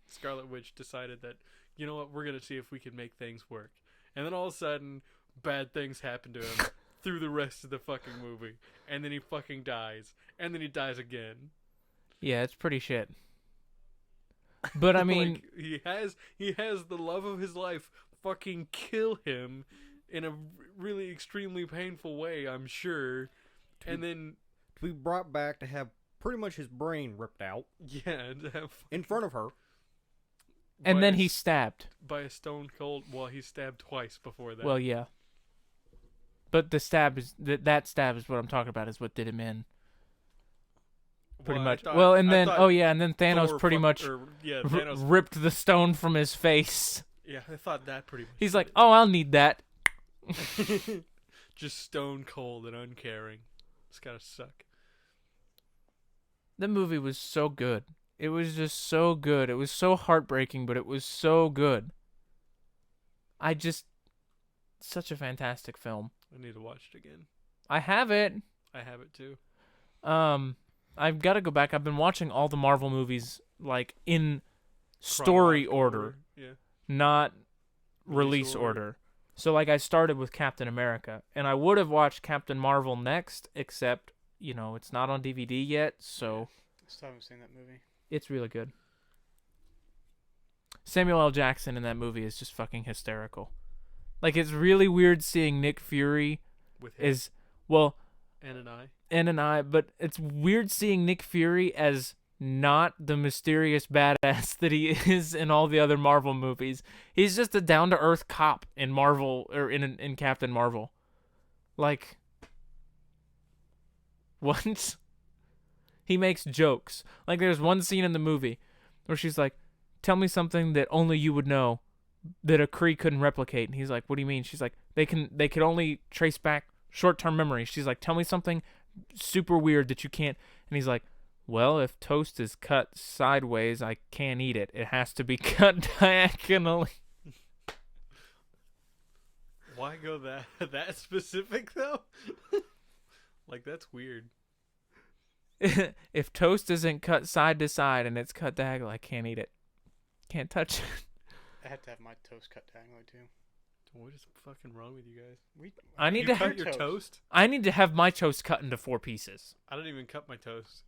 Scarlet Witch decided that, you know what, we're going to see if we can make things work. And then all of a sudden, bad things happen to him through the rest of the fucking movie. And then he fucking dies. And then he dies again. Yeah, it's pretty shit. But I mean, like, he has the love of his life fucking kill him in a really extremely painful way, I'm sure. And then to be brought back to have pretty much his brain ripped out. Yeah, in front of her. And then he's stabbed by a stone cold. Well, he's stabbed twice before that. Well, yeah. But the stab is that stab is what I'm talking about. Is what did him in. Pretty much. And then Thanos pretty much Thanos ripped the stone from his face. Yeah, I thought that pretty much. He's like, "Oh, I'll need that." Just stone cold and uncaring. It's gotta suck. The movie was so good. It was just so good. It was so heartbreaking, but it was so good. Such a fantastic film. I need to watch it again. I have it. I have it too. I've got to go back. I've been watching all the Marvel movies like in story order. Yeah. Not release order. So like I started with Captain America, and I would have watched Captain Marvel next, except, it's not on DVD yet, so I still haven't seen that movie. It's really good. Samuel L. Jackson in that movie is just fucking hysterical. Like, it's really weird seeing Nick Fury with him. N and I, but it's weird seeing Nick Fury as not the mysterious badass that he is in all the other Marvel movies. He's just a down-to-earth cop in Marvel, or in Captain Marvel. Like, what? He makes jokes. Like, there's one scene in the movie where she's like, "Tell me something that only you would know that a Kree couldn't replicate." And he's like, "What do you mean?" She's like, they could only trace back short-term memory. She's like, "Tell me something super weird that you can't." And he's like, "Well, if toast is cut sideways, I can't eat it. It has to be cut diagonally." Why go that specific though? Like, that's weird. If toast isn't cut side to side and it's cut diagonal, I can't eat it. Can't touch it. I have to have my toast cut diagonally too. What is fucking wrong with you guys? I need to cut your toast. I need to have my toast cut into 4 pieces. I don't even cut my toast.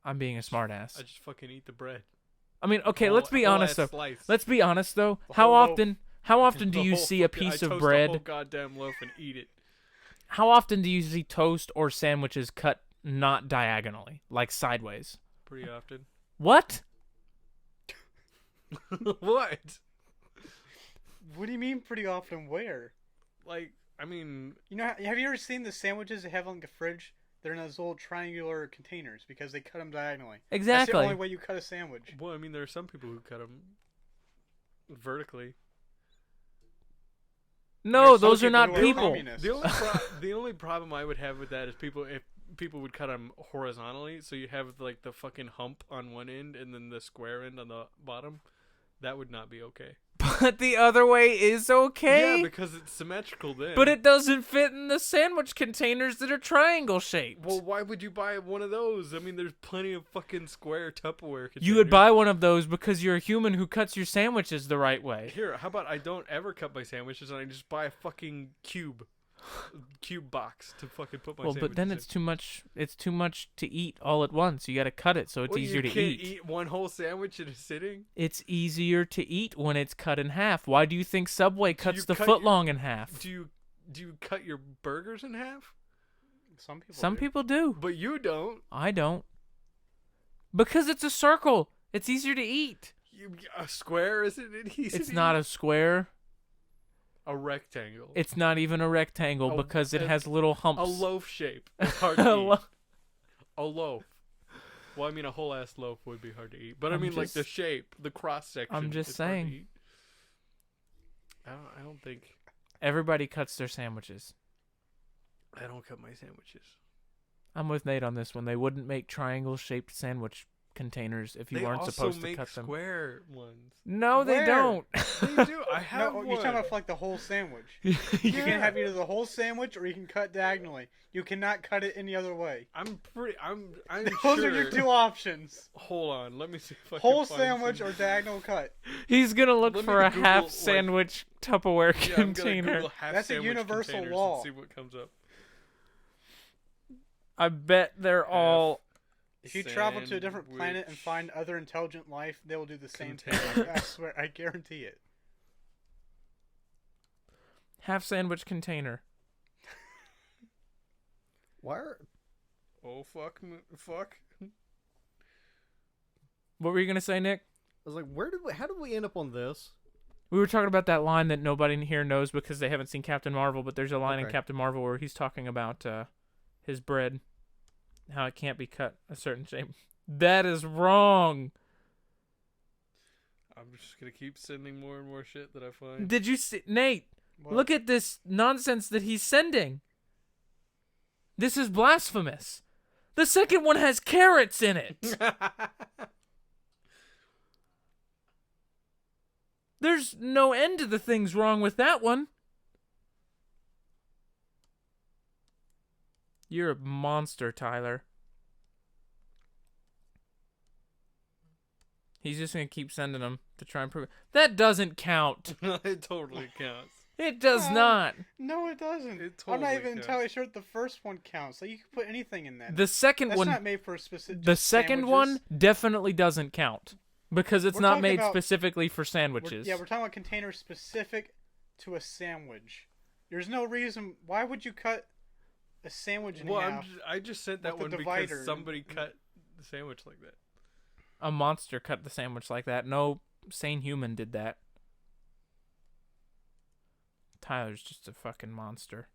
I'm being a smartass. I just fucking eat the bread. I mean, okay, let's be honest though. Let's be honest though. How often do you see a piece of bread? I toast a whole goddamn loaf and eat it. How often do you see toast or sandwiches cut not diagonally, like sideways? Pretty often. What? What? What do you mean pretty often? Where? Like, I mean, You know, have you ever seen the sandwiches they have on the fridge? They're in those little triangular containers because they cut them diagonally. That's the Exactly. only way you cut a sandwich. well, I mean, there are some people who cut them vertically. No, There's some those are not who are people. communists. The only problem I would have with that is if people would cut them horizontally, so you have like the fucking hump on one end and then the square end on the bottom. That would not be okay. But the other way is okay. Yeah, because it's symmetrical then. But it doesn't fit in the sandwich containers that are triangle shaped. Well, why would you buy one of those? I mean, there's plenty of fucking square Tupperware containers. You would buy one of those because you're a human who cuts your sandwiches the right way. Here, how about I don't ever cut my sandwiches and I just buy a fucking cube box to fucking put my Well, sandwiches but then in. it's too much. It's too much to eat all at once. You got to cut it so it's Well, easier to you can't eat. one whole sandwich in a sitting? It's easier to eat when it's cut in half. Why do you think Subway cuts you the cut foot your- long in half? Do you cut your burgers in half? Some people. Some do. people do. But you don't. I don't. Because it's a circle. It's easier to eat. A square isn't it easy? It's not a square. a rectangle. It's not even a rectangle A- because it a- has little humps. a loaf shape. It's hard A to lo- eat. A loaf. Well, I mean, a whole ass loaf would be hard to eat, but I I'm mean, like the just- shape, the cross section. I'm just is hard to saying. eat. I don't think Everybody cuts their sandwiches. I don't cut my sandwiches. I'm with Nate on this one. They wouldn't make triangle-shaped sandwich containers if you They weren't also supposed to make cut them. square ones. No, they Where? don't. They do. I have No, one. you're talking about for, like the whole sandwich. You Yeah. can have either the whole sandwich or you can cut diagonally. You cannot cut it any other way. I'm Those sure. are your two options: Hold on. Let me see if I whole can find sandwich some. or diagonal cut. He's gonna look Let me for a Google, half like- sandwich Tupperware Yeah, I'm gonna container. Google half That's a sandwich universal containers law. and see what comes up. I bet they're all. If you travel to a different planet and find other intelligent life, they will do the same thing. Container. I swear, I guarantee it. Half sandwich container. Why are Oh fuck! Fuck! What were you gonna say, Nick? I was like, how did we end up on this? We were talking about that line that nobody in here knows because they haven't seen Captain Marvel, but there's a line in Okay. Captain Marvel where he's talking about his bread, how it can't be cut a certain shape. That is wrong. I'm just gonna keep sending more and more shit that I find. Did you see, Nate? What? Look at this nonsense that he's sending. This is blasphemous. The second one has carrots in it. There's no end to the things wrong with that one. You're a monster, Tyler. He's just going to keep sending them to try and prove it. That doesn't count. It totally counts. It does Well, not. No, it doesn't. It I'm not totally even counts. entirely sure that the first one counts. Like you can put anything in that. The second That's one, not made for a specific. the second one definitely doesn't count because it's We're not talking made about- specifically for sandwiches. We're talking about containers specific to a sandwich. There's no reason. Why would you cut a sandwich in Well, half? I just sent that with one the because divider somebody and- cut the sandwich like that. A monster cut the sandwich like that. No sane human did that. Tyler's just a fucking monster.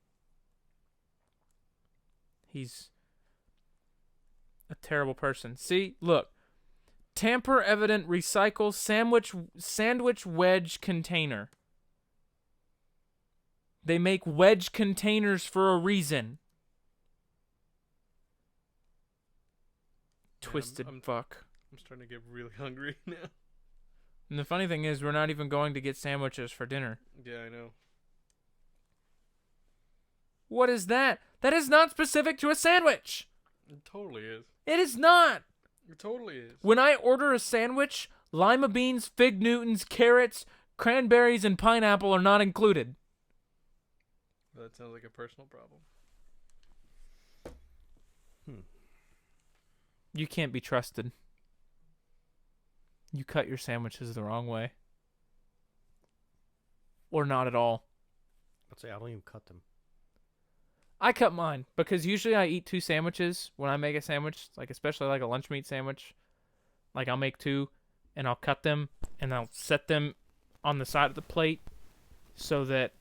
He's a terrible person. See, look. Tamper evident recycle sandwich wedge container. They make wedge containers for a reason. Twisted I'm fuck. I'm starting to get really hungry now. And the funny thing is, we're not even going to get sandwiches for dinner. Yeah, I know. What is that? That is not specific to a sandwich. It totally is. It is not. It totally is. When I order a sandwich, lima beans, fig Newtons, carrots, cranberries, and pineapple are not included. That sounds like a personal problem. You can't be trusted. You cut your sandwiches the wrong way. Or not at all. I'd say I don't even cut them. I cut mine because usually I eat 2 sandwiches when I make a sandwich, like especially like a lunch meat sandwich. Like I'll make 2 and I'll cut them and I'll set them on the side of the plate so that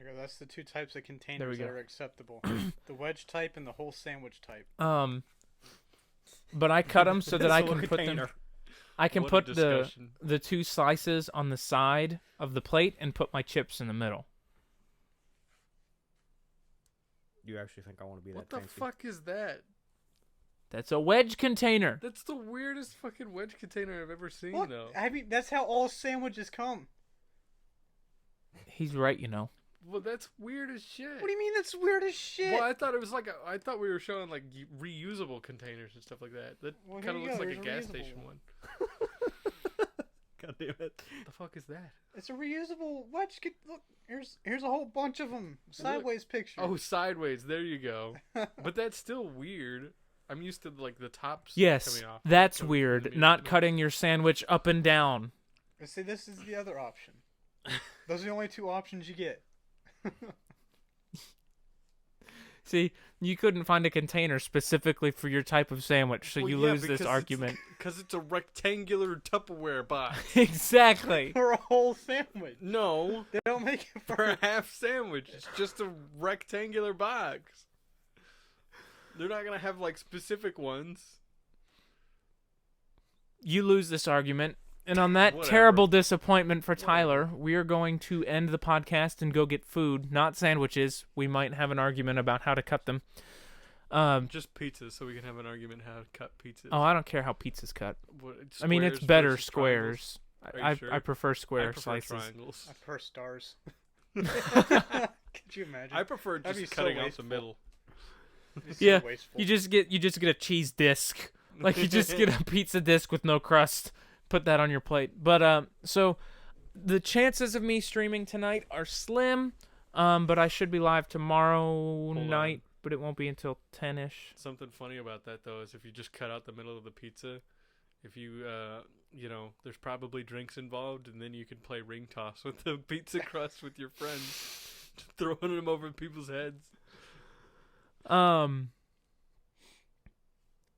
Okay, that's the 2 types of There we containers that go. are acceptable. The wedge type and the whole sandwich type. but I cut them so that I It's a can little put them container. I can What a put the discussion. 2 slices on the side of the plate and put my chips in the middle. You actually think I want to be What that the fancy? fuck is that? That's a wedge container. That's the weirdest fucking wedge container I've ever seen, Look, though. I mean, that's how all sandwiches come. He's right, you know. Well, that's weird as shit. What do you mean that's weird as shit? Well, I thought it was like I thought we were showing like reusable containers and stuff like that. That Well, kind of here you looks go, like a there's gas a reusable station one. one. God damn it. The fuck is that? It's a reusable wedge. Look, here's a whole bunch of them. Sideways picture. Oh, sideways. There you go. But that's still weird. I'm used to like the tops Yes, coming off. that's Coming in the weird. middle. Not cutting your sandwich up and down. See, this is the other option. Those are the only 2 options you get. See, you couldn't find a container specifically for your type of sandwich, so Well, you yeah, lose this because argument. Because it's a rectangular Tupperware box. Exactly. For a whole sandwich. No, They don't make it for for a half sandwich. It's just a rectangular box. They're not gonna have like specific ones. You lose this argument. And on that Whatever. terrible disappointment for Tyler, we are going to end the podcast and go get food, not sandwiches. We might have an argument about how to cut them. Just pizzas, so we can have an argument how to cut pizzas. Oh, I don't care how pizza's cut. What, I mean, it's squares better versus squares. Are you I sure? prefer square I prefer slices. triangles. I prefer stars. Could you imagine? I prefer That'd just be so cutting out the wasteful. middle. It's so Yeah, wasteful. You just get a cheese disc. Like you just get a pizza disc with no crust. Put that on your plate. But so the chances of me streaming tonight are slim. But I should be live tomorrow on. night, but it won't be until 10ish. Something funny about that though is if you just cut out the middle of the pizza, if you there's probably drinks involved, and then you can play ring toss with the pizza crust with your friends, throwing them over people's heads.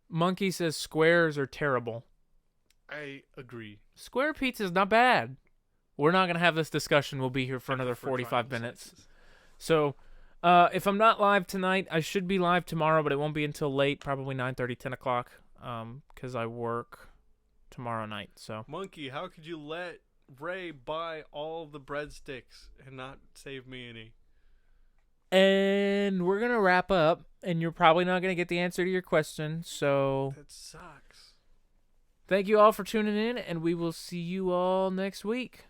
Monkey says squares are terrible. I agree. Square pizza's not bad. We're not gonna have this discussion. We'll be here for I another prefer 45 triangle minutes. slices. So, if I'm not live tonight, I should be live tomorrow, but it won't be until late, probably 9:30, 10 o'clock, because I work tomorrow night. So, Monkey, how could you let Ray buy all the breadsticks and not save me any? and we're gonna wrap up, and you're probably not gonna get the answer to your question. So, That sucks. thank you all for tuning in, and we will see you all next week.